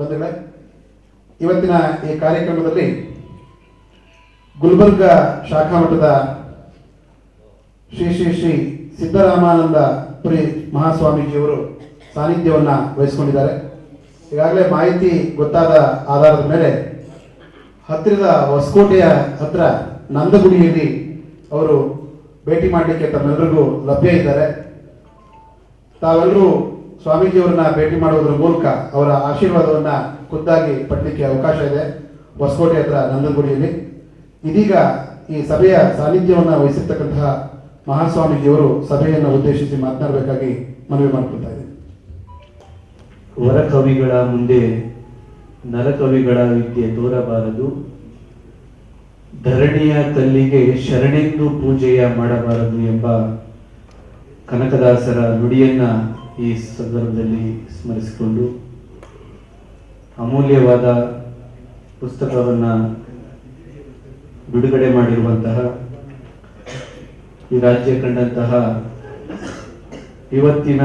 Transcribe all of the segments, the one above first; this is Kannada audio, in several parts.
ಬಂಧುಗಳೇ, ಇವತ್ತಿನ ಈ ಕಾರ್ಯಕ್ರಮದಲ್ಲಿ ಗುಲ್ಬರ್ಗ ಶಾಖಾ ಮಠದ ಶ್ರೀ ಶ್ರೀ ಶ್ರೀ ಸಿದ್ದರಾಮಾನಂದ ಪುರಿ ಮಹಾಸ್ವಾಮೀಜಿಯವರು ಸಾನ್ನಿಧ್ಯವನ್ನು ವಹಿಸಿಕೊಂಡಿದ್ದಾರೆ. ಈಗಾಗಲೇ ಮಾಹಿತಿ ಗೊತ್ತಾದ ಆಧಾರದ ಮೇಲೆ ಹತ್ತಿರದ ಹೊಸಕೋಟೆಯ ಹತ್ರ ನಂದಗುಡಿಯಲ್ಲಿ ಅವರು ಭೇಟಿ ಮಾಡಲಿಕ್ಕೆ ತಮ್ಮೆಲ್ಲರಿಗೂ ಲಭ್ಯ ಇದ್ದಾರೆ. ತಾವೆಲ್ಲರೂ ಸ್ವಾಮೀಜಿಯವರನ್ನ ಭೇಟಿ ಮಾಡುವುದರ ಮೂಲಕ ಅವರ ಆಶೀರ್ವಾದವನ್ನು ಖುದ್ದಾಗಿ ಪಡಲಿಕ್ಕೆ ಅವಕಾಶ ಇದೆ ಹೊಸಕೋಟೆ ಹತ್ರ ನಂದಗುಡಿಯಲ್ಲಿ. ಇದೀಗ ಈ ಸಭೆಯ ಸಾನ್ನಿಧ್ಯವನ್ನು ವಹಿಸಿರ್ತಕ್ಕಂತಹ ಮಹಾಸ್ವಾಮೀಜಿಯವರು ಸಭೆಯನ್ನು ಉದ್ದೇಶಿಸಿ ಮಾತನಾಡಬೇಕಾಗಿ ಮನವಿ ಮಾಡಿಕೊಳ್ತಾ ಇದ್ದೀನಿ. ವರಕವಿಗಳ ಮುಂದೆ ನರಕವಿಗಳ ವಿದ್ಯೆ ತೋರಬಾರದು, ಧರಣಿಯ ಕಲ್ಲಿಗೆ ಶರಣೆಂದು ಪೂಜೆಯ ಮಾಡಬಾರದು ಎಂಬ ಕನಕದಾಸರ ನುಡಿಯನ್ನ ಈ ಸಂದರ್ಭದಲ್ಲಿ ಸ್ಮರಿಸಿಕೊಂಡು ಅಮೂಲ್ಯವಾದ ಪುಸ್ತಕವನ್ನ ಬಿಡುಗಡೆ ಮಾಡಿರುವಂತಹ ಈ ರಾಜ್ಯ ಕಂಡಂತಹ ಇವತ್ತಿನ,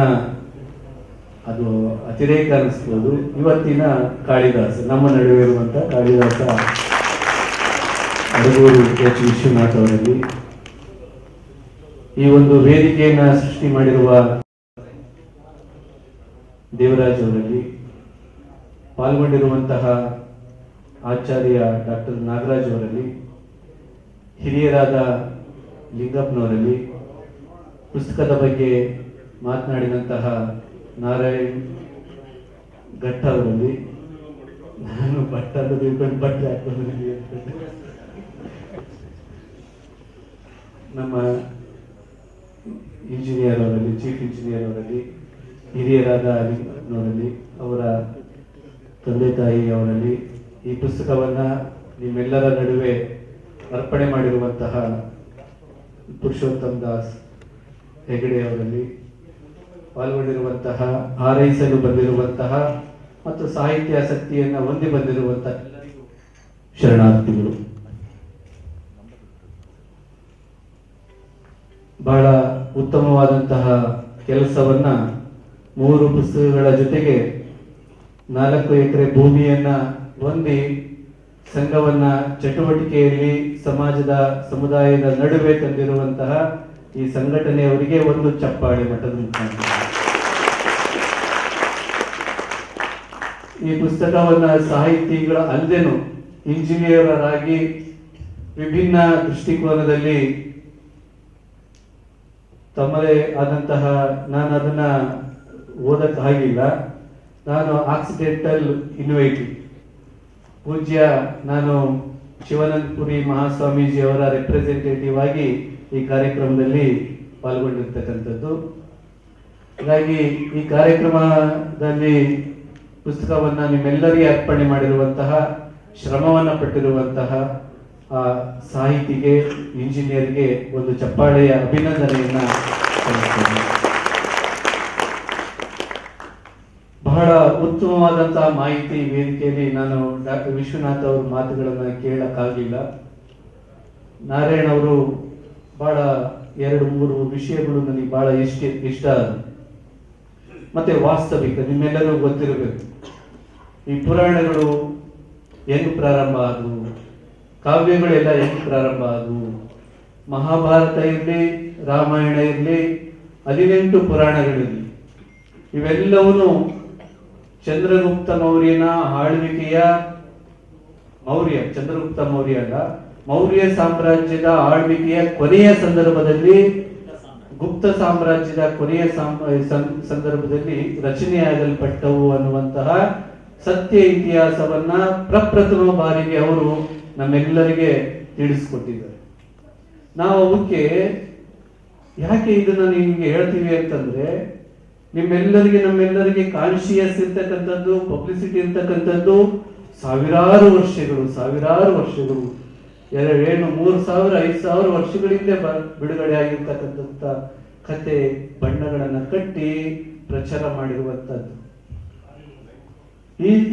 ಅದು ಅತಿರೇಕ ಅನಿಸ್ಬೋದು, ಇವತ್ತಿನ ಕಾಳಿದಾಸ, ನಮ್ಮ ನಡುವೆ ಇರುವಂತಹ ಕಾಳಿದಾಸ ಅಡಗೂರು ಎಚ್ ವಿಶ್ವನಾಥ್ ಅವರಲ್ಲಿ ಈ ಒಂದು ವೇದಿಕೆಯನ್ನ ಸೃಷ್ಟಿ ಮಾಡಿರುವ ದೇವರಾಜ್ ಅವರಲ್ಲಿ, ಪಾಲ್ಗೊಂಡಿರುವಂತಹ ಆಚಾರ್ಯ ಡಾಕ್ಟರ್ ನಾಗರಾಜ್ ಅವರಲ್ಲಿ, ಹಿರಿಯರಾದ ಲಿಂಗಪ್ಪನವರಲ್ಲಿ, ಪುಸ್ತಕದ ಬಗ್ಗೆ ಮಾತನಾಡಿದಂತಹ ನಾರಾಯಣ್ ಘಟ್ಟ ಅವರಲ್ಲಿ, ನಾನು ಬಟ್ಟೆ ಹಾಕೊಂಡು ನಮ್ಮ ಇಂಜಿನಿಯರ್ ಅವರಲ್ಲಿ, ಚೀಫ್ ಇಂಜಿನಿಯರ್ ಅವರಲ್ಲಿ, ಹಿರಿಯರಾದ ಲಿಂಗಪ್ಪನವರಲ್ಲಿ, ಅವರ ತಂದೆ ತಾಯಿ ಅವರಲ್ಲಿ, ಈ ಪುಸ್ತಕವನ್ನ ನಿಮ್ಮೆಲ್ಲರ ನಡುವೆ ಅರ್ಪಣೆ ಮಾಡಿರುವಂತಹ ಪುರುಷೋತ್ತಮ್ ದಾಸ್ ಹೆಗಡೆ ಅವರಲ್ಲಿ, ಪಾಲ್ಗೊಂಡಿರುವಂತಹ, ಹಾರೈಸಲು ಬಂದಿರುವಂತಹ ಮತ್ತು ಸಾಹಿತ್ಯಾಸಕ್ತಿಯನ್ನ ಹೊಂದಿ ಬಂದಿರುವಂತಹ ಎಲ್ಲರಿಗೂ ಶರಣಾರ್ಥಿಗಳು. ಬಹಳ ಉತ್ತಮವಾದಂತಹ ಕೆಲಸವನ್ನ 3 ಪುಸ್ತಕಗಳ ಜೊತೆಗೆ 4 ಎಕರೆ ಭೂಮಿಯನ್ನ ಹೊಂದಿ ಸಂಘವನ್ನ ಚಟುವಟಿಕೆಯಲ್ಲಿ ಸಮಾಜದ ಸಮುದಾಯದ ನಡುವೆ ತಂದಿರುವಂತಹ ಈ ಸಂಘಟನೆಯವರಿಗೆ ಒಂದು ಚಪ್ಪಾಳೆ ಮಟ್ಟದ ಮುಖಾಂತರ. ಈ ಪುಸ್ತಕವನ್ನ ಸಾಹಿತಿಗಳ ಅಲ್ಲದೇನು ಇಂಜಿನಿಯರಾಗಿ ವಿಭಿನ್ನ ದೃಷ್ಟಿಕೋನದಲ್ಲಿ ತಮ್ಮದೇ ಆದಂತಹ, ನಾನು ಅದನ್ನ ಓದಕ್ಕೆ ಆಗಿಲ್ಲ, ನಾನು ಆಕ್ಸಿಡೆಂಟಲ್ ಇನ್ವೈಟಿವ್ ಪೂಜ್ಯ, ನಾನು ಶಿವಾನಂದಪುರಿ ಮಹಾಸ್ವಾಮೀಜಿ ಅವರ ರೆಪ್ರೆಸೆಂಟೇಟಿವ್ ಆಗಿ ಈ ಕಾರ್ಯಕ್ರಮದಲ್ಲಿ ಪಾಲ್ಗೊಂಡಿರ್ತಕ್ಕಂಥದ್ದು. ಹಾಗಾಗಿ ಈ ಕಾರ್ಯಕ್ರಮದಲ್ಲಿ ಪುಸ್ತಕವನ್ನ ನಿಮ್ಮೆಲ್ಲರಿಗೆ ಅರ್ಪಣೆ ಮಾಡಿರುವಂತಹ, ಶ್ರಮವನ್ನ ಪಟ್ಟಿರುವಂತಹ ಆ ಸಾಹಿತಿಗೆ, ಇಂಜಿನಿಯರ್ಗೆ ಒಂದು ಚಪ್ಪಾಳೆಯ ಅಭಿನಂದನೆಯನ್ನ ಸಲ್ಲಿಸ್ತೇನೆ. ಬಹಳ ಉತ್ತಮವಾದಂತಹ ಮಾಹಿತಿ ವೇದಿಕೆಯಲ್ಲಿ ನಾನು ಡಾಕ್ಟರ್ ವಿಶ್ವನಾಥ್ ಅವರ ಮಾತುಗಳನ್ನ ಕೇಳಕ್ಕಾಗಲಿಲ್ಲ. ನಾರಾಯಣ್ ಅವರು ಬಹಳ 2-3 ವಿಷಯಗಳು ನನಗೆ ಬಹಳ ಇಷ್ಟ ಮತ್ತೆ ವಾಸ್ತವಿಕ. ನಿಮ್ಮೆಲ್ಲರಿಗೂ ಗೊತ್ತಿರಬೇಕು, ಈ ಪುರಾಣಗಳು ಹೆಂಗ್ ಪ್ರಾರಂಭ ಆದವು, ಕಾವ್ಯಗಳೆಲ್ಲ ಹೆಂಗ್ ಪ್ರಾರಂಭ ಆದವು. ಮಹಾಭಾರತ ಇರಲಿ, ರಾಮಾಯಣ ಇರಲಿ, 18 ಪುರಾಣಗಳಿರಲಿ, ಇವೆಲ್ಲವೂ ಚಂದ್ರಗುಪ್ತ ಮೌರ್ಯನ ಆಳ್ವಿಕೆಯ, ಚಂದ್ರಗುಪ್ತ ಮೌರ್ಯ ಅಲ್ಲ, ಮೌರ್ಯ ಸಾಮ್ರಾಜ್ಯದ ಆಳ್ವಿಕೆಯ ಕೊನೆಯ ಸಂದರ್ಭದಲ್ಲಿ, ಗುಪ್ತ ಸಾಮ್ರಾಜ್ಯದ ಕೊನೆಯ ಸಂದರ್ಭದಲ್ಲಿ ರಚನೆಯಾಗಲ್ಪಟ್ಟವು ಅನ್ನುವಂತಹ ಸತ್ಯ ಇತಿಹಾಸವನ್ನ ಪ್ರಪ್ರಥಮ ಬಾರಿಗೆ ಅವರು ನಮ್ಮೆಲ್ಲರಿಗೆ ತಿಳಿಸ್ಕೊಟ್ಟಿದ್ದಾರೆ. ನಾವು ಅವಕ್ಕೆ ಯಾಕೆ ಇದನ್ನ ನಿಮ್ಗೆ ಹೇಳ್ತೀವಿ ಅಂತಂದ್ರೆ, ನಮ್ಮೆಲ್ಲರಿಗೆ ಕಾನ್ಶಿಯಸ್ ಇರ್ತಕ್ಕಂಥದ್ದು, ಪಬ್ಲಿಸಿಟಿ ಇರ್ತಕ್ಕಂಥದ್ದು ಸಾವಿರಾರು ವರ್ಷಗಳು, ಏನು 3000-5000 ವರ್ಷಗಳಿಂದ ಬಿಡುಗಡೆ ಆಗಿರ್ತಕ್ಕಂಥ ಕತೆ, ಬಣ್ಣಗಳನ್ನ ಕಟ್ಟಿ ಪ್ರಚಾರ ಮಾಡಿರುವಂತದ್ದು.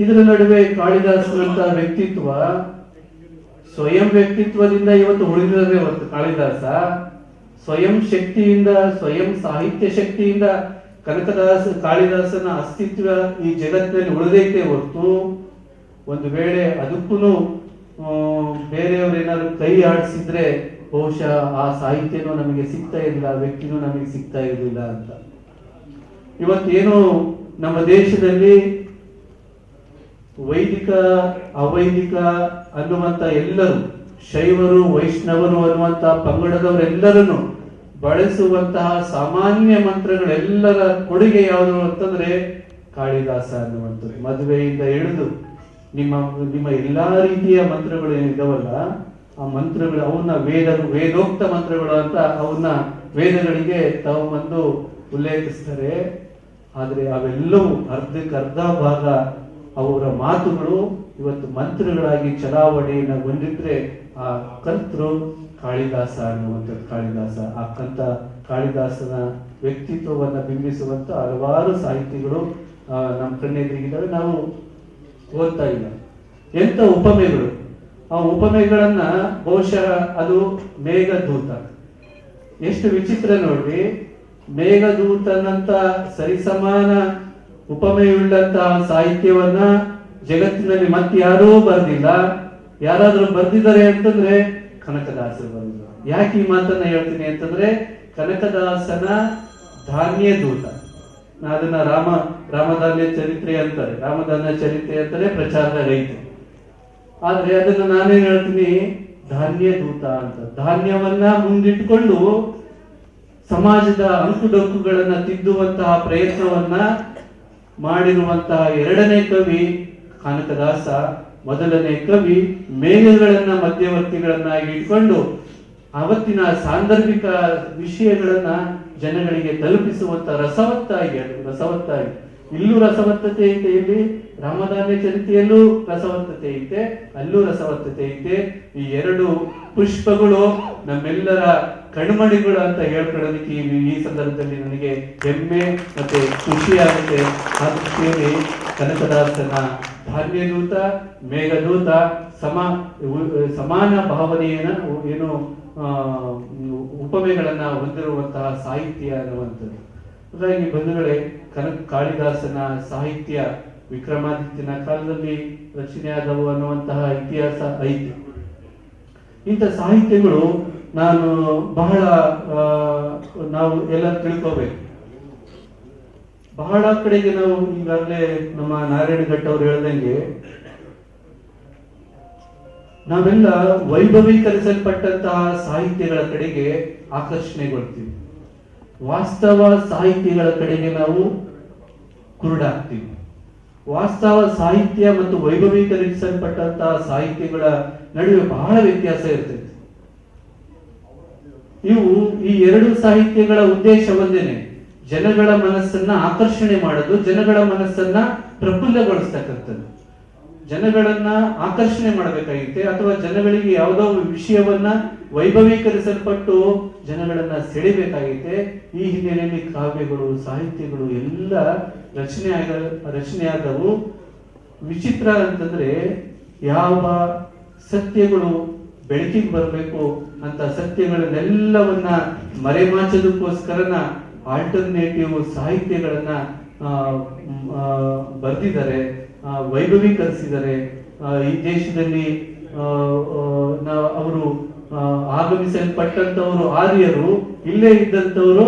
ಇದರ ನಡುವೆ ಕಾಳಿದಾಸನಂತ ವ್ಯಕ್ತಿತ್ವ, ಸ್ವಯಂ ವ್ಯಕ್ತಿತ್ವದಿಂದ ಇವತ್ತು ಉಳಿದಿರದೆ ಹೊರತು ಕಾಳಿದಾಸ ಸ್ವಯಂ ಶಕ್ತಿಯಿಂದ, ಸ್ವಯಂ ಸಾಹಿತ್ಯ ಶಕ್ತಿಯಿಂದ ಕಾಳಿದಾಸನ ಅಸ್ತಿತ್ವ ಈ ಜಗತ್ತಿನಲ್ಲಿ ಉಳಿದೈತೆ ಹೊರತು ಒಂದು ವೇಳೆ ಅದಕ್ಕೂ ಬೇರೆಯವರು ಏನಾದ್ರು ಕೈ ಆಡಿಸಿದ್ರೆ ಬಹುಶಃ ಆ ಸಾಹಿತ್ಯನೂ ನಮಗೆ ಸಿಗ್ತಾ ಇರಲಿಲ್ಲ, ವ್ಯಕ್ತಿನೂ ನಮಗೆ ಸಿಗ್ತಾ ಇರಲಿಲ್ಲ ಅಂತ. ಇವತ್ತೇನು ನಮ್ಮ ದೇಶದಲ್ಲಿ ವೈದಿಕ ಅವೈದಿಕ ಅನ್ನುವಂತ ಎಲ್ಲರೂ, ಶೈವರು ವೈಷ್ಣವರು ಅನ್ನುವಂತ ಪಂಗಡದವರೆಲ್ಲರನ್ನು ಬಳಸುವಂತಹ ಸಾಮಾನ್ಯ ಮಂತ್ರಗಳೆಲ್ಲರ ಕೊಡುಗೆ ಯಾವುದು ಅಂತಂದ್ರೆ ಕಾಳಿದಾಸ ಅನ್ನುವಂಥದ್ದು. ಮದುವೆಯಿಂದ ಹಿಡಿದು ನಿಮ್ಮ ಎಲ್ಲಾ ರೀತಿಯ ಮಂತ್ರಗಳು ಏನಿದಾವಲ್ಲ, ಆ ಮಂತ್ರಗಳು ಅವನ್ನ ವೇದೋಕ್ತ ಮಂತ್ರಗಳು ಅಂತ ಅವನ್ನ ವೇದಗಳಿಗೆ ತಾವು ಬಂದು ಉಲ್ಲೇಖಿಸ್ತಾರೆ. ಆದ್ರೆ ಅವೆಲ್ಲವೂ ಅರ್ಧ ಭಾಗ ಅವರ ಮಾತುಗಳು ಇವತ್ತು ಮಂತ್ರಗಳಾಗಿ ಚಲಾವಣೆಯನ್ನು ಹೊಂದಿದ್ರೆ ಆ ಕರ್ತೃ ಕಾಳಿದಾಸ ಅನ್ನುವಂಥದ್ದು. ಕಾಳಿದಾಸನ ವ್ಯಕ್ತಿತ್ವವನ್ನ ಬಿಂಬಿಸುವಂತ ಹಲವಾರು ಸಾಹಿತಿಗಳು ನಮ್ಮ ಕಣ್ಣೆದುರಿಗಿದ್ದಾವೆ, ನಾವು ಓದ್ತಾ ಇಲ್ಲ. ಎಂತ ಉಪಮೆಗಳು, ಆ ಉಪಮೆಗಳನ್ನ ಬಹುಶಃ ಅದು ಮೇಘದೂತ. ಎಷ್ಟು ವಿಚಿತ್ರ ನೋಡ್ರಿ, ಮೇಘದೂತನಂತ ಸರಿಸಮಾನ ಉಪಮೆಯುಳ್ಳಂತಹ ಸಾಹಿತ್ಯವನ್ನ ಜಗತ್ತಿನಲ್ಲಿ ಮತ್ತೆ ಯಾರೂ ಬರ್ದಿಲ್ಲ. ಯಾರಾದ್ರೂ ಬರ್ದಿದ್ದಾರೆ ಅಂತಂದ್ರೆ ಕನಕದಾಸರು ಬಂದಿದ್ದಾರೆ. ಯಾಕೆ ಈ ಮಾತನ್ನ ಹೇಳ್ತೀನಿ ಅಂತಂದ್ರೆ, ಕನಕದಾಸನ ಧಾನ್ಯ ದೂತ, ಅದನ್ನ ರಾಮಧಾನ್ಯ ಚರಿತ್ರೆ ಅಂತಾರೆ, ರಾಮಧಾನ್ಯ ಚರಿತ್ರೆ ಅಂತಾರೆ, ಪ್ರಚಾರದಾಗ ಐತೆ. ಆದ್ರೆ ಅದನ್ನ ನಾನೇನ್ ಹೇಳ್ತೀನಿ, ಧಾನ್ಯ ದೂತ ಅಂತ. ಧಾನ್ಯವನ್ನ ಮುಂದಿಟ್ಟುಕೊಂಡು ಸಮಾಜದ ಅಂಕುಡೊಂಕುಗಳನ್ನ ತಿದ್ದುವಂತಹ ಪ್ರಯತ್ನವನ್ನ ಮಾಡಿರುವಂತಹ ಎರಡನೇ ಕವಿ ಕನಕದಾಸ. ಮೊದಲನೇ ಕವಿ ಮೇಘಗಳನ್ನ ಮಧ್ಯವರ್ತಿಗಳನ್ನಾಗಿ ಇಟ್ಕೊಂಡು ಅವತ್ತಿನ ಸಾಂದರ್ಭಿಕ ವಿಷಯಗಳನ್ನ ಜನಗಳಿಗೆ ತಲುಪಿಸುವಂತ ರಸವತ್ತಾಗಿ ಇಲ್ಲೂ ರಸವತ್ತತೆ ಐತೆ, ಇಲ್ಲಿ ರಾಮಧಾನ್ಯ ಚರಿತೆಯಲ್ಲೂ ರಸವತ್ತತೆ ಐತೆ, ಅಲ್ಲೂ ರಸವತ್ತತೆ ಐತೆ. ಈ ಎರಡು ಪುಷ್ಪಗಳು ನಮ್ಮೆಲ್ಲರ ಕಣ್ಮಣಿಗಳು ಅಂತ ಹೇಳ್ಕೊಳ್ಳೋದಕ್ಕೆ ಈ ಸಂದರ್ಭದಲ್ಲಿ ನನಗೆ ಹೆಮ್ಮೆ ಮತ್ತೆ ಖುಷಿಯಾಗುತ್ತೆ. ಆ ದೃಷ್ಟಿಯಲ್ಲಿ ಕನಕದಾಸನ ಧಾನ್ಯದೂತ, ಮೇಘದೂತ ಸಮಾನ ಭಾವನೆಯನ್ನ ಏನು ಉಪಮೆಗಳನ್ನ ಹೊಂದಿರುವಂತಹ ಸಾಹಿತ್ಯ ಅನ್ನುವಂಥದ್ದು. ಹಾಗಾಗಿ ಬಂಧುಗಳೇ, ಕಾಳಿದಾಸನ ಸಾಹಿತ್ಯ ವಿಕ್ರಮಾದಿತ್ಯನ ಕಾಲದಲ್ಲಿ ರಚನೆಯಾದವು ಅನ್ನುವಂತಹ ಇತಿಹಾಸ ಐತಿ. ಇಂಥ ಸಾಹಿತ್ಯಗಳು ನಾವು ಎಲ್ಲ ತಿಳ್ಕೋಬೇಕು. ಬಹಳ ಕಡೆಗೆ ನಾವು ಈಗಾಗಲೇ ನಮ್ಮ ನಾರಾಯಣ ಭಟ್ ಅವರು ಹೇಳ್ದಂಗೆ ನಾವೆಲ್ಲ ವೈಭವೀಕರಿಸಲ್ಪಟ್ಟಂತಹ ಸಾಹಿತ್ಯಗಳ ಕಡೆಗೆ ಆಕರ್ಷಣೆಗೊಳ್ತೀವಿ, ವಾಸ್ತವ ಸಾಹಿತ್ಯಗಳ ಕಡೆಗೆ ನಾವು ಕುರುಡಾಗ್ತೀವಿ. ವಾಸ್ತವ ಸಾಹಿತ್ಯ ಮತ್ತು ವೈಭವೀಕರಿಸಲ್ಪಟ್ಟಂತಹ ಸಾಹಿತ್ಯಗಳ ನಡುವೆ ಬಹಳ ವ್ಯತ್ಯಾಸ ಇರ್ತದೆ. ಈ ಎರಡು ಸಾಹಿತ್ಯಗಳ ಉದ್ದೇಶ ಒಂದೇನೆ, ಜನಗಳ ಮನಸ್ಸನ್ನ ಆಕರ್ಷಣೆ ಮಾಡೋದು, ಜನಗಳ ಮನಸ್ಸನ್ನ ಪ್ರಫುಲ್ಲಗೊಳಿಸ್ತಕ್ಕಂಥದ್ದು. ಜನಗಳನ್ನ ಆಕರ್ಷಣೆ ಮಾಡಬೇಕಾಗಿತ್ತೆ, ಅಥವಾ ಜನಗಳಿಗೆ ಯಾವುದೋ ವಿಷಯವನ್ನ ವೈಭವೀಕರಿಸಲ್ಪಟ್ಟು ಜನಗಳನ್ನ ಸೆಳೆಬೇಕಾಗಿತ್ತೆ. ಈ ಹಿನ್ನೆಲೆಯಲ್ಲಿ ಕಾವ್ಯಗಳು, ಸಾಹಿತ್ಯಗಳು ಎಲ್ಲ ರಚನೆಯಾದವು. ವಿಚಿತ್ರ ಅಂತಂದ್ರೆ, ಯಾವ ಸತ್ಯಗಳು ಬೆಳಕಿಗೆ ಬರಬೇಕು ಅಂತ ಸತ್ಯಗಳನ್ನೆಲ್ಲವನ್ನ ಮರೆಮಾಚೋದಕ್ಕೋಸ್ಕರನ ಆಲ್ಟರ್ನೇಟಿವ್ ಸಾಹಿತ್ಯಗಳನ್ನ ಬರೆದಿದ್ದಾರೆ, ವೈಭವೀಕರಿಸಿದ್ದಾರೆ. ಈ ದೇಶದಲ್ಲಿ ಅವರು ಆಗಮಿಸಲ್ಪಟ್ಟಂತವರು ಆರ್ಯರು, ಇಲ್ಲೇ ಇದ್ದಂತವರು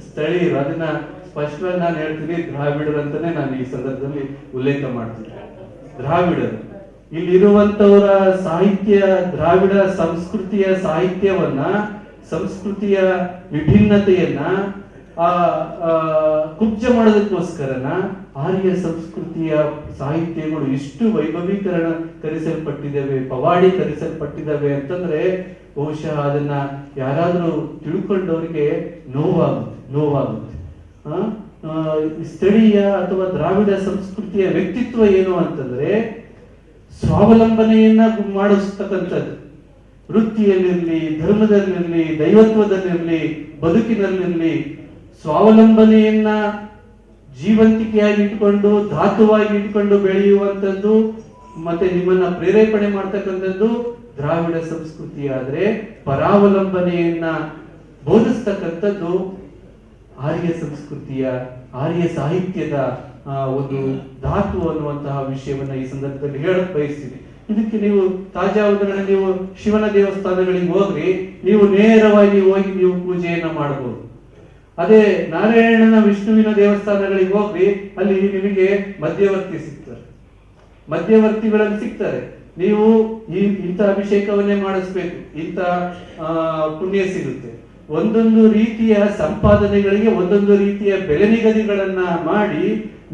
ಸ್ಥಳೀಯರು. ಅದನ್ನ ಸ್ಪಷ್ಟವಾಗಿ ನಾನು ಹೇಳ್ತೀನಿ, ದ್ರಾವಿಡರು ಅಂತಾನೆ ನಾನು ಈ ಸಂದರ್ಭದಲ್ಲಿ ಉಲ್ಲೇಖ ಮಾಡ್ತೀನಿ. ದ್ರಾವಿಡರು ಇಲ್ಲಿರುವಂತವರ ಸಾಹಿತ್ಯ, ದ್ರಾವಿಡ ಸಂಸ್ಕೃತಿಯ ಸಾಹಿತ್ಯವನ್ನ, ಸಂಸ್ಕೃತಿಯ ವಿಭಿನ್ನತೆಯನ್ನ ಕುಬ್ಜ ಮಾಡೋದಕ್ಕೋಸ್ಕರನ ಆರ್ಯ ಸಂಸ್ಕೃತಿಯ ಸಾಹಿತ್ಯಗಳು ಎಷ್ಟು ವೈಭವೀಕರಿಸಲ್ಪಟ್ಟಿದ್ದಾವೆ, ಪವಾಡೀಕರಿಸಲ್ಪಟ್ಟಿದ್ದಾವೆ ಅಂತಂದ್ರೆ ಬಹುಶಃ ಅದನ್ನ ಯಾರಾದ್ರೂ ತಿಳ್ಕೊಂಡವರಿಗೆ ನೋವಾಗುತ್ತೆ. ಸ್ಥಳೀಯ ಅಥವಾ ದ್ರಾವಿಡ ಸಂಸ್ಕೃತಿಯ ವ್ಯಕ್ತಿತ್ವ ಏನು ಅಂತಂದ್ರೆ ಸ್ವಾವಲಂಬನೆಯನ್ನ ಮಾಡಿಸ್ತಕ್ಕಂಥದ್ದು. ವೃತ್ತಿಯಲ್ಲಿರ್ಲಿ, ಧರ್ಮದಲ್ಲಿರ್ಲಿ, ದೈವತ್ವದಲ್ಲಿರ್ಲಿ, ಬದುಕಿನಲ್ಲಿರ್ಲಿ ಸ್ವಾವಲಂಬನೆಯನ್ನ ಜೀವಂತಿಕೆಯಾಗಿ ಇಟ್ಕೊಂಡು, ಧಾತುವಾಗಿ ಇಟ್ಕೊಂಡು ಬೆಳೆಯುವಂಥದ್ದು ಮತ್ತೆ ನಿಮ್ಮನ್ನ ಪ್ರೇರೇಪಣೆ ಮಾಡ್ತಕ್ಕಂಥದ್ದು ದ್ರಾವಿಡ ಸಂಸ್ಕೃತಿ. ಆದ್ರೆ ಪರಾವಲಂಬನೆಯನ್ನ ಬೋಧಿಸ್ತಕ್ಕಂಥದ್ದು ಆರ್ಯ ಸಂಸ್ಕೃತಿಯ ಆರ್ಯ ಸಾಹಿತ್ಯದ ಒಂದು ಧಾತು ಅನ್ನುವಂತಹ ವಿಷಯವನ್ನ ಈ ಸಂದರ್ಭದಲ್ಲಿ ಹೇಳಕ್ ಬಯಸ್ತೀನಿ. ಇದಕ್ಕೆ ನೀವು ತಾಜಾ ಉದಾಹರಣೆ, ನೀವು ಶಿವನ ದೇವಸ್ಥಾನಗಳಿಗೆ ಹೋಗ್ರಿ, ನೀವು ನೇರವಾಗಿ ಹೋಗಿ ನೀವು ಪೂಜೆಯನ್ನ ಮಾಡಬಹುದು. ಅದೇ ನಾರಾಯಣನ ವಿಷ್ಣುವಿನ ದೇವಸ್ಥಾನಗಳಿಗೆ ಹೋಗ್ರಿ, ಅಲ್ಲಿ ನಿಮಗೆ ಮಧ್ಯವರ್ತಿ ಸಿಗ್ತಾರೆ, ಮಧ್ಯವರ್ತಿಗಳಲ್ಲಿ ಸಿಗ್ತಾರೆ. ನೀವು ಇಂಥ ಅಭಿಷೇಕವನ್ನೇ ಮಾಡಿಸ್ಬೇಕು, ಇಂಥ ಪುಣ್ಯ ಸಿಗುತ್ತೆ. ಒಂದೊಂದು ರೀತಿಯ ಸಂಪಾದನೆಗಳಿಗೆ ಒಂದೊಂದು ರೀತಿಯ ಬೆಲೆ ನಿಗದಿಗಳನ್ನ ಮಾಡಿ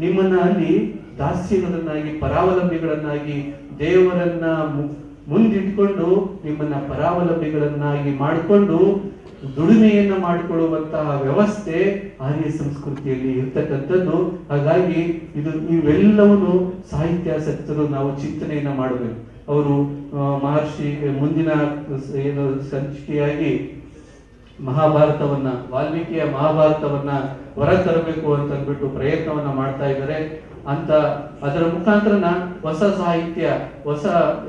ನಿಮ್ಮನ್ನ ಅಲ್ಲಿ ದಾಸ್ಯಗಳನ್ನಾಗಿ, ಪರಾವಲಂಬಿಗಳನ್ನಾಗಿ, ದೇವರನ್ನ ಮುಂದಿಟ್ಕೊಂಡು ನಿಮ್ಮನ್ನ ಪರಾವಲಂಬಿಗಳನ್ನಾಗಿ ಮಾಡಿಕೊಂಡು ದುಡಿಮೆಯನ್ನ ಮಾಡಿಕೊಳ್ಳುವಂತಹ ವ್ಯವಸ್ಥೆ ಆರ್ಯ ಸಂಸ್ಕೃತಿಯಲ್ಲಿ ಇರ್ತಕ್ಕಂಥದ್ದು. ಹಾಗಾಗಿ ಇವೆಲ್ಲವನ್ನು ಸಾಹಿತ್ಯಾಸಕ್ತರು ನಾವು ಚಿಂತನೆಯನ್ನ ಮಾಡಬೇಕು. ಅವರು ಮಹರ್ಷಿ ಮುಂದಿನ ಏನು ಸಂಚಿಕೆಯಾಗಿ ಮಹಾಭಾರತವನ್ನ, ವಾಲ್ಮೀಕಿಯ ಮಹಾಭಾರತವನ್ನ ಹೊರ ತರಬೇಕು ಅಂತ ಅಂದ್ಬಿಟ್ಟು ಪ್ರಯತ್ನವನ್ನ ಮಾಡ್ತಾ ಇದ್ದಾರೆ. ಅಂತ ಅದರ ಮುಖಾಂತರನ ಹೊಸ ಸಾಹಿತ್ಯ, ಹೊಸ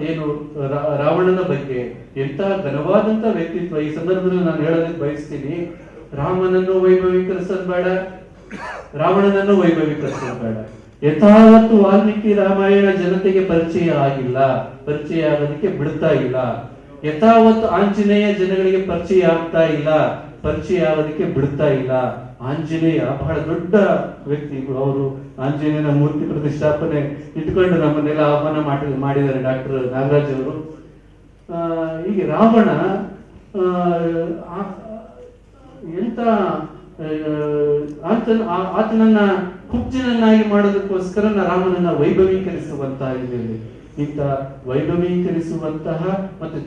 ಏನು ರಾವಣನ ಬಗ್ಗೆ ಎಂತ ಘನವಾದಂತ ವ್ಯಕ್ತಿತ್ವ. ಈ ಸಂದರ್ಭದಲ್ಲಿ ನಾನು ಹೇಳೋದಕ್ಕೆ ಬಯಸ್ತೀನಿ, ರಾಮನನ್ನು ವೈಭವೀಕರಿಸೋದು ಬೇಡ, ರಾವಣನನ್ನು ವೈಭವೀಕರಿಸೋದು ಬೇಡ. ಯಥಾವತ್ತು ವಾಲ್ಮೀಕಿ ರಾಮಾಯಣ ಜನತೆಗೆ ಪರಿಚಯ ಆಗಿಲ್ಲ, ಪರಿಚಯ ಆಗೋದಕ್ಕೆ ಬಿಡ್ತಾ ಇಲ್ಲ. ಯಥಾವತ್ತು ಆಂಜನೇಯ ಜನಗಳಿಗೆ ಪರಿಚಯ ಆಗ್ತಾ ಇಲ್ಲ, ಪರಿಚಯ ಆಗೋದಕ್ಕೆ ಬಿಡ್ತಾ ಇಲ್ಲ. ಆಂಜನೇಯ ಬಹಳ ದೊಡ್ಡ ವ್ಯಕ್ತಿ. ಅವರು ಆಂಜನೇಯನ ಮೂರ್ತಿ ಪ್ರತಿಷ್ಠಾಪನೆ ಇಟ್ಕೊಂಡು ನಮ್ಮನ್ನೆಲ್ಲ ಆಹ್ವಾನ ಮಾಡಿದ್ದಾರೆ ಡಾಕ್ಟರ್ ನಾಗರಾಜ್ ಅವರು. ಹೀಗೆ ರಾವಣ ಎಂತ ಆತನನ್ನ ಕುಬ್ಜನನ್ನಾಗಿ ಮಾಡೋದಕ್ಕೋಸ್ಕರ ರಾಮನನ್ನ ವೈಭವೀಕರಿಸುವಂತಹ ಇದರಲ್ಲಿ ಇಂಥ ವೈಭವೀಕರಿಸುವಂತಹ ಮತ್ತೆ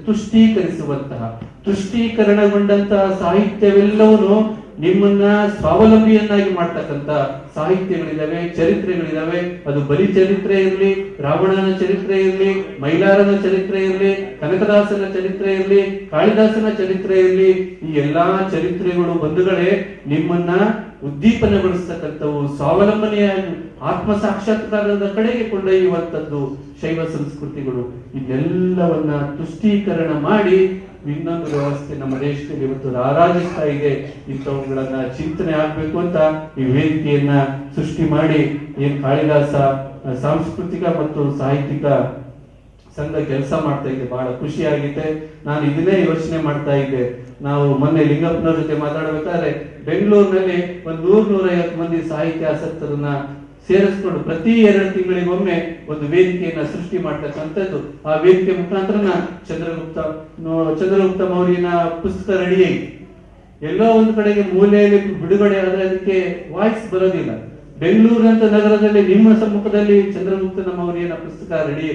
ತುಷ್ಟೀಕರಣಗೊಂಡಂತಹ ಸಾಹಿತ್ಯವೆಲ್ಲವೂ ನಿಮ್ಮನ್ನ ಸ್ವಾವಲಂಬಿಯನ್ನಾಗಿ ಮಾಡ್ತಕ್ಕಂಥ ಸಾಹಿತ್ಯಗಳಿದಾವೆ, ಚರಿತ್ರೆಗಳಿದಾವೆ. ಅದು ಬಲಿ ಚರಿತ್ರೆ ಇರಲಿ, ರಾವಣನ ಚರಿತ್ರೆ ಇರಲಿ, ಮೈಲಾರನ ಚರಿತ್ರೆ ಇರಲಿ, ಕನಕದಾಸನ ಚರಿತ್ರೆ ಇರಲಿ, ಕಾಳಿದಾಸನ ಚರಿತ್ರೆ ಇರಲಿ, ಈ ಎಲ್ಲಾ ಚರಿತ್ರೆಗಳು ಬಂಧುಗಳೇ ನಿಮ್ಮನ್ನ ಉದ್ದೀಪನಗೊಳಿಸ್ತಕ್ಕಂಥವು, ಸ್ವಾವಲಂಬನೆಯಾಗಿ ಆತ್ಮ ಸಾಕ್ಷಾತ್ಕಾರದ ಕಡೆಗೆ ಕೊಂಡೊಯ್ಯುವಂಥದ್ದು ಶೈವ ಸಂಸ್ಕೃತಿಗಳು. ಇದೆಲ್ಲವನ್ನ ತುಷ್ಟೀಕರಣ ಮಾಡಿ ಇನ್ನೊಂದು ವ್ಯವಸ್ಥೆ ನಮ್ಮ ದೇಶದಲ್ಲಿ ಇವತ್ತು ರಾರಾಜಿಸ್ತಾ ಇದೆ. ಇಂಥವುಗಳನ್ನ ಚಿಂತನೆ ಆಗ್ಬೇಕು ಅಂತ ಈ ವೇದಿಕೆಯನ್ನ ಸೃಷ್ಟಿ ಮಾಡಿ ಏನ್ ಕಾಳಿದಾಸ ಸಾಂಸ್ಕೃತಿಕ ಮತ್ತು ಸಾಹಿತ್ಯಿಕ ಸಂಘ ಕೆಲಸ ಮಾಡ್ತಾ ಇದೆ. ಬಹಳ ಖುಷಿ ಆಗಿದೆ. ನಾನು ಇದನ್ನೇ ಯೋಚನೆ ಮಾಡ್ತಾ ಇದ್ದೆ. ನಾವು ಮೊನ್ನೆ ಲಿಂಗಪ್ಪನವ್ರ ಜೊತೆ ಮಾತಾಡ್ಬೇಕಾದ್ರೆ ಬೆಂಗಳೂರಿನಲ್ಲಿ 100-150 ಮಂದಿ ಸಾಹಿತ್ಯಾಸಕ್ತರನ್ನ ಸೇರಿಸ್ಕೊಂಡು ಪ್ರತಿ 2 ತಿಂಗಳಿಗೊಮ್ಮೆ ಒಂದು ವೇದಿಕೆಯನ್ನ ಸೃಷ್ಟಿ ಮಾಡ್ತಕ್ಕಂಥದ್ದು. ಆ ವೇದಿಕೆ ಮುಖಾಂತರ ಚಂದ್ರಗುಪ್ತ ಮೌರ್ಯನ ಪುಸ್ತಕ ರೆಡಿ ಆಗಿ ಎಲ್ಲೋ ಒಂದು ಕಡೆಗೆ ಮೂಲೆಯಲ್ಲಿ ಬಿಡುಗಡೆ ಆದ್ರೆ ಅದಕ್ಕೆ ವಾಯ್ಸ್ ಬರೋದಿಲ್ಲ. ಬೆಂಗಳೂರಂತ ನಗರದಲ್ಲಿ ನಿಮ್ಮ ಸಮ್ಮುಖದಲ್ಲಿ ಚಂದ್ರಗುಪ್ತನ ಮೌರ್ಯನ ಪುಸ್ತಕ ರೆಡಿ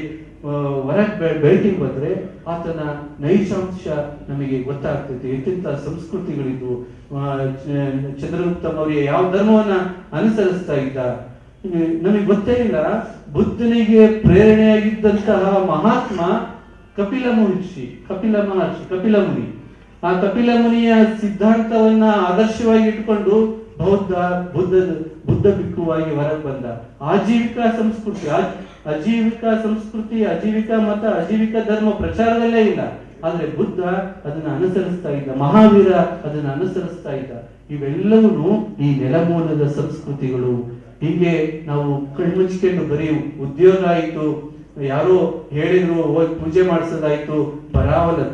ಹೊರಗೆ ಬೆಳಕಿಗೆ ಬಂದ್ರೆ ಆತನ ನೈಜಾಂಶ ನಮಗೆ ಗೊತ್ತಾಗ್ತೈತೆ. ಎಂತೆಂಥ ಸಂಸ್ಕೃತಿಗಳಿದ್ದು, ಚಂದ್ರಗುಪ್ತ ಮೌರ್ಯ ಯಾವ ಧರ್ಮವನ್ನ ಅನುಸರಿಸ್ತಾ ಇದ್ದ ನಮಗೆ ಗೊತ್ತೇ ಇಲ್ಲ. ಬುದ್ಧನಿಗೆ ಪ್ರೇರಣೆಯಾಗಿದ್ದಂತಹ ಮಹಾತ್ಮ ಕಪಿಲ ಮುನಿ. ಆ ಕಪಿಲ ಮುನಿಯ ಸಿದ್ಧಾಂತವನ್ನ ಆದರ್ಶವಾಗಿ ಇಟ್ಕೊಂಡು ಬುದ್ಧ ಭಿಕ್ಕುವಾಗಿ ಹೊರಗೆ ಬಂದ. ಆಜೀವಿಕಾ ಸಂಸ್ಕೃತಿ, ಅಜೀವಿಕಾ ಮತ, ಅಜೀವಿಕಾ ಧರ್ಮ ಪ್ರಚಾರದಲ್ಲೇ ಇಲ್ಲ. ಆದ್ರೆ ಬುದ್ಧ ಅದನ್ನ ಅನುಸರಿಸ್ತಾ ಇದ್ದ, ಮಹಾವೀರ ಅದನ್ನ ಅನುಸರಿಸ್ತಾ ಇದ್ದ. ಇವೆಲ್ಲವೂ ಈ ನೆಲಮೂಲದ ಸಂಸ್ಕೃತಿಗಳು. ಹೀಗೆ ನಾವು ಕಣ್ಮುಚ್ಕೊಂಡು ಬರೀ ಉದ್ಯೋಗ ಆಯಿತು, ಯಾರೋ ಹೇಳಿದ್ರು ಹೋಗಿ ಪೂಜೆ ಮಾಡಿಸೋದಾಯ್ತು,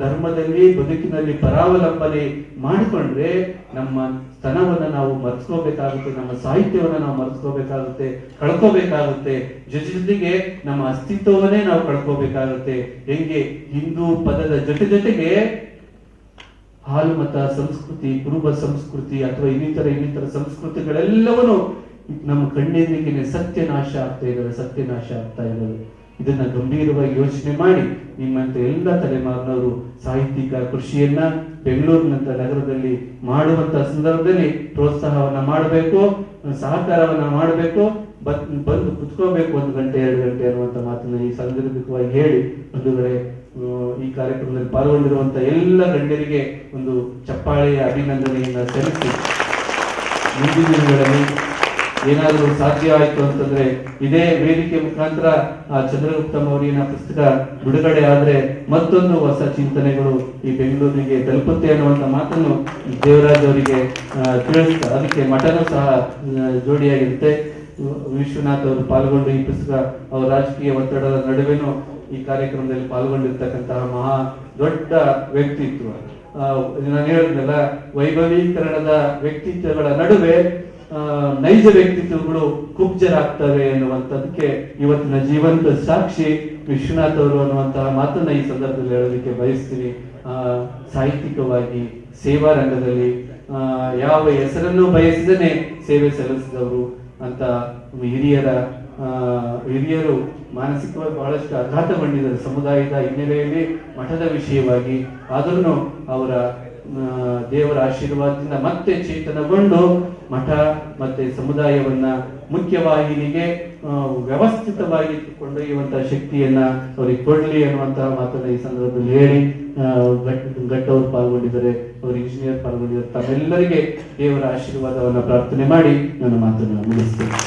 ಧರ್ಮದಲ್ಲಿ ಬದುಕಿನಲ್ಲಿ ಪರಾವಲಂಬನೆ ಮಾಡಿಕೊಂಡ್ರೆ ನಮ್ಮ ಸ್ತನವನ್ನ ನಾವು ಮರ್ಸ್ಕೋಬೇಕಾಗುತ್ತೆ, ನಮ್ಮ ಸಾಹಿತ್ಯವನ್ನ ನಾವು ಮರ್ಸ್ಕೋಬೇಕಾಗುತ್ತೆ, ಕಳ್ಕೋಬೇಕಾಗುತ್ತೆ. ಜೊತೆಗೆ ನಮ್ಮ ಅಸ್ತಿತ್ವವನ್ನೇ ನಾವು ಕಳ್ಕೋಬೇಕಾಗುತ್ತೆ. ಹೆಂಗೆ ಹಿಂದೂ ಪದದ ಜೊತೆಗೆ ಹಾಲು ಮತ ಸಂಸ್ಕೃತಿ, ಕುರುಬ ಸಂಸ್ಕೃತಿ ಅಥವಾ ಇನ್ನಿತರ ಸಂಸ್ಕೃತಿಗಳೆಲ್ಲವನ್ನೂ ನಮ್ಮ ಕಣ್ಣೆದುರಿಗೆನೆ ಸತ್ಯನಾಶ ಆಗ್ತಾ ಇದ್ದಾರೆ. ಇದನ್ನ ಗಂಭೀರವಾಗಿ ಯೋಚನೆ ಮಾಡಿ ನಿಮ್ಮಂತ ಎಲ್ಲ ತಲೆಮಾರಿನವರು ಸಾಹಿತ್ಯಿಕ ಕೃಷಿಯನ್ನ ಬೆಂಗಳೂರಿನಂತ ನಗರದಲ್ಲಿ ಮಾಡುವಂತ ಸಂದರ್ಭದಲ್ಲಿ ಪ್ರೋತ್ಸಾಹವನ್ನ ಮಾಡಬೇಕು, ಸಹಕಾರವನ್ನ ಮಾಡಬೇಕು. ಬಂದು ಕುತ್ಕೋಬೇಕು 1 ಗಂಟೆ 2 ಗಂಟೆ ಅನ್ನುವಂತ ಮಾತನ್ನ ಈ ಸಂದರ್ಭವಾಗಿ ಹೇಳಿ, ಬಂಧುಗಳೇ, ಈ ಕಾರ್ಯಕ್ರಮದಲ್ಲಿ ಪಾಲ್ಗೊಂಡಿರುವಂತ ಎಲ್ಲ ಗಣ್ಯರಿಗೆ ಒಂದು ಚಪ್ಪಾಳೆಯ ಅಭಿನಂದನೆಯನ್ನ ಸಲ್ಲಿಸಿ ಮುಂದಿನ ದಿನಗಳಲ್ಲಿ ಏನಾದರೂ ಸಾಧ್ಯ ಆಯಿತು ಅಂತಂದ್ರೆ ಇದೇ ವೇದಿಕೆ ಮುಖಾಂತರ ಆ ಚಂದ್ರಗುಪ್ತ ಮೌರ್ಯನ ಪುಸ್ತಕ ಬಿಡುಗಡೆ ಆದ್ರೆ ಮತ್ತೊಂದು ಹೊಸ ಚಿಂತನೆಗಳು ಈ ಬೆಂಗಳೂರಿಗೆ ತಲುಪುತ್ತೆ ಅನ್ನುವಂತ ಮಾತನ್ನು ದೇವರಾಜ್ ಅವರಿಗೆ ತಿಳಿಸ್ತಾ ಅದಕ್ಕೆ ಮಠನೂ ಸಹ ಜೋಡಿಯಾಗಿರುತ್ತೆ. ವಿಶ್ವನಾಥ್ ಅವರು ಪಾಲ್ಗೊಂಡು ಈ ಪುಸ್ತಕ ಅವರ ರಾಜಕೀಯ ಒತ್ತಡದ ನಡುವೆನೂ ಈ ಕಾರ್ಯಕ್ರಮದಲ್ಲಿ ಪಾಲ್ಗೊಂಡಿರ್ತಕ್ಕಂತಹ ಮಹಾ ದೊಡ್ಡ ವ್ಯಕ್ತಿತ್ವ. ನಾನು ಹೇಳಿದ್ನಲ್ಲ, ವೈಭವೀಕರಣದ ವ್ಯಕ್ತಿತ್ವಗಳ ನಡುವೆ ನೈಜ ವ್ಯಕ್ತಿತ್ವಗಳು ಕುಬ್ಜರಾಗ್ತವೆ ಎನ್ನುವಂಥದ್ದಕ್ಕೆ ಇವತ್ತಿನ ಜೀವಂತ ಸಾಕ್ಷಿ ವಿಶ್ವನಾಥ್ ಅವರು ಅನ್ನುವಂತಹ ಮಾತನ್ನ ಈ ಸಂದರ್ಭದಲ್ಲಿ ಹೇಳೋದಕ್ಕೆ ಬಯಸ್ತೀನಿ. ಸಾಹಿತ್ಯಿಕವಾಗಿ ಸೇವಾ ರಂಗದಲ್ಲಿ ಯಾವ ಹೆಸರನ್ನು ಬಯಸಿದನೆ ಸೇವೆ ಸಲ್ಲಿಸಿದವರು ಅಂತ ಹಿರಿಯರು ಮಾನಸಿಕವಾಗಿ ಬಹಳಷ್ಟು ಆಘಾತಗೊಂಡಿದ್ದಾರೆ ಸಮುದಾಯದ ಹಿನ್ನೆಲೆಯಲ್ಲಿ ಮಠದ ವಿಷಯವಾಗಿ. ಆದರೂ ಅವರ ದೇವರ ಆಶೀರ್ವಾದದಿಂದ ಮತ್ತೆ ಚೇತನಗೊಂಡು ಮಠ ಮತ್ತೆ ಸಮುದಾಯವನ್ನ ಮುಖ್ಯವಾಹಿನಿಗೆ ವ್ಯವಸ್ಥಿತವಾಗಿ ಕೊಂಡೊಯ್ಯುವಂತಹ ಶಕ್ತಿಯನ್ನ ಅವರಿಗೆ ಕೊಡ್ಲಿ ಅನ್ನುವಂತಹ ಮಾತನ್ನ ಈ ಸಂದರ್ಭದಲ್ಲಿ ಹೇಳಿ, ಘಟ್ ಅವರು ಪಾಲ್ಗೊಂಡಿದ್ದಾರೆ, ಅವರು ಇಂಜಿನಿಯರ್ ಪಾಲ್ಗೊಂಡಿದ್ದಾರೆ, ತಮ್ಮೆಲ್ಲರಿಗೆ ದೇವರ ಆಶೀರ್ವಾದವನ್ನ ಪ್ರಾರ್ಥನೆ ಮಾಡಿ ನನ್ನ ಮಾತನ್ನು ಮುಗಿಸ್ತೇನೆ.